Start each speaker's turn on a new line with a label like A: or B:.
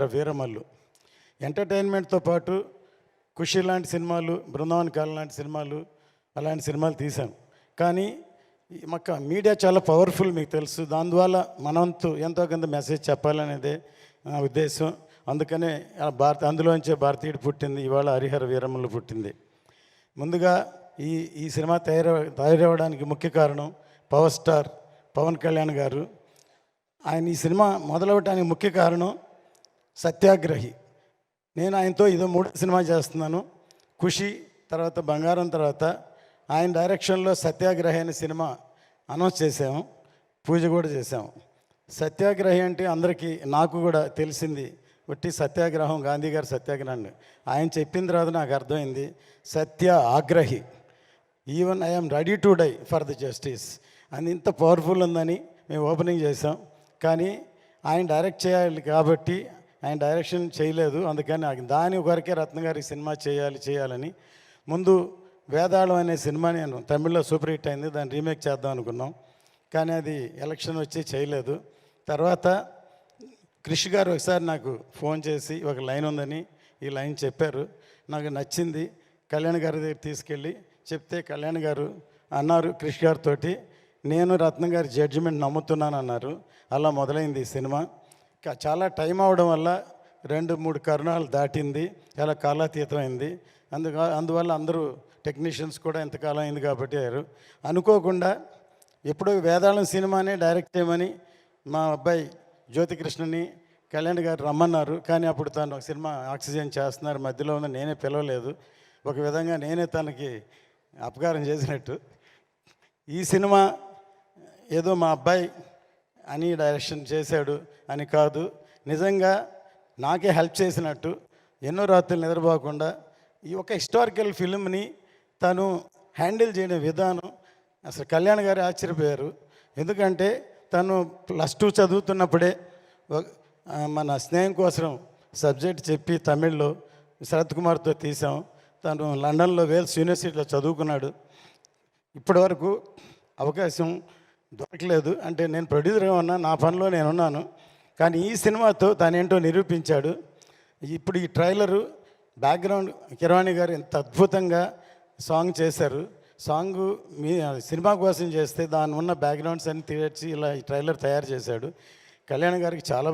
A: వీరమల్లు ఎంటర్టైన్మెంట్తో పాటు ఖుషి లాంటి సినిమాలు, బృందావన్ కాలం లాంటి సినిమాలు, అలాంటి సినిమాలు తీసాం. కానీ మాకు మీడియా చాలా పవర్ఫుల్, మీకు తెలుసు. దానివల్ల మనంతు ఎంతో కొంత మెసేజ్ చెప్పాలనేదే నా ఉద్దేశం. అందుకనే అందులోంచే భారతీయుడు పుట్టింది, ఇవాళ హరిహర వీరమల్లు పుట్టింది. ముందుగా ఈ సినిమా తయారవడానికి ముఖ్య కారణం పవర్ స్టార్ పవన్ కళ్యాణ్ గారు. ఆయన ఈ సినిమా మొదలవడానికి ముఖ్య కారణం సత్యాగ్రహి. నేను ఆయనతో ఇదో 3వ సినిమా చేస్తున్నాను. ఖుషి తర్వాత బంగారం తర్వాత ఆయన డైరెక్షన్లో సత్యాగ్రహి అనే సినిమా అనౌన్స్ చేసాము, పూజ కూడా చేసాము. సత్యాగ్రహి అంటే అందరికీ, నాకు కూడా తెలిసింది ఒట్టి సత్యాగ్రహం, గాంధీ గారి సత్యాగ్రహాన్ని. ఆయన చెప్పిన తర్వాత నాకు అర్థమైంది సత్య ఆగ్రహి. Even I'm ready to die for the justice అని ఇంత పవర్ఫుల్ ఉందని మేము ఓపెనింగ్ చేసాం. కానీ ఆయన డైరెక్ట్ చేయాలి కాబట్టి ఆయన డైరెక్షన్ చేయలేదు. అందుకని దాని వరకే రత్న గారి సినిమా చేయాలని ముందు వేదాళం అనే సినిమా నేను తమిళ్లో సూపర్ హిట్ అయింది, దాన్ని రీమేక్ చేద్దాం అనుకున్నాం. కానీ అది ఎలక్షన్ వచ్చి చేయలేదు. తర్వాత కృషి గారు ఒకసారి నాకు ఫోన్ చేసి ఒక లైన్ ఉందని ఈ లైన్ చెప్పారు, నాకు నచ్చింది. కళ్యాణ్ గారి దగ్గర తీసుకెళ్ళి చెప్తే కళ్యాణ్ గారు అన్నారు కృషి గారితో, నేను రత్న గారి జడ్జిమెంట్ నమ్ముతున్నాను అన్నారు. అలా మొదలైంది ఈ సినిమా. చాలా టైం అవడం వల్ల 2-3 కరుణాలు దాటింది, చాలా కాలాతీతమైంది. అందువల్ల అందరూ టెక్నీషియన్స్ కూడా ఎంతకాలం అయింది కాబట్టి అనుకోకుండా ఎప్పుడో వేదాళం సినిమానే డైరెక్ట్ చేయమని మా అబ్బాయి జ్యోతికృష్ణని కళ్యాణ్ గారు రమ్మన్నారు. కానీ అప్పుడు తను ఒక సినిమా ఆక్సిజన్ చేస్తున్నారు, మధ్యలో ఉన్న నేనే పిలవలేదు. ఒక విధంగా నేనే తనకి అపకారం చేసినట్టు. ఈ సినిమా ఏదో మా అబ్బాయి అని డైరెక్షన్ చేశాడు అని కాదు, నిజంగా నాకే హెల్ప్ చేసినట్టు. ఎన్నో రాత్రులు నిద్రపోకుండా ఈ ఒక హిస్టారికల్ ఫిల్మ్ని తను హ్యాండిల్ చేయడం విధానం అసలు కళ్యాణ్ గారు ఆశ్చర్యపోయారు. ఎందుకంటే తను +2 చదువుతున్నప్పుడే మన స్నేహం కోసం సబ్జెక్ట్ చెప్పి తమిళ్లో శరత్ కుమార్తో తీసాం. తను లండన్లో వేల్స్ యూనివర్సిటీలో చదువుకున్నాడు. ఇప్పటి వరకు అవకాశం దొరకలేదు. అంటే నేను ప్రొడ్యూసర్గా ఉన్నా, నా పనిలో నేనున్నాను. కానీ ఈ సినిమాతో తనేంటో నిరూపించాడు. ఇప్పుడు ఈ ట్రైలరు బ్యాక్గ్రౌండ్ కిరవాణి గారు ఎంత అద్భుతంగా సాంగ్ చేశారు. సాంగు సినిమా కోసం చేస్తే దాని ఉన్న బ్యాక్గ్రౌండ్స్ అన్ని తీర్చి ఇలా ఈ ట్రైలర్ తయారు చేశాడు. కళ్యాణ్ గారికి చాలా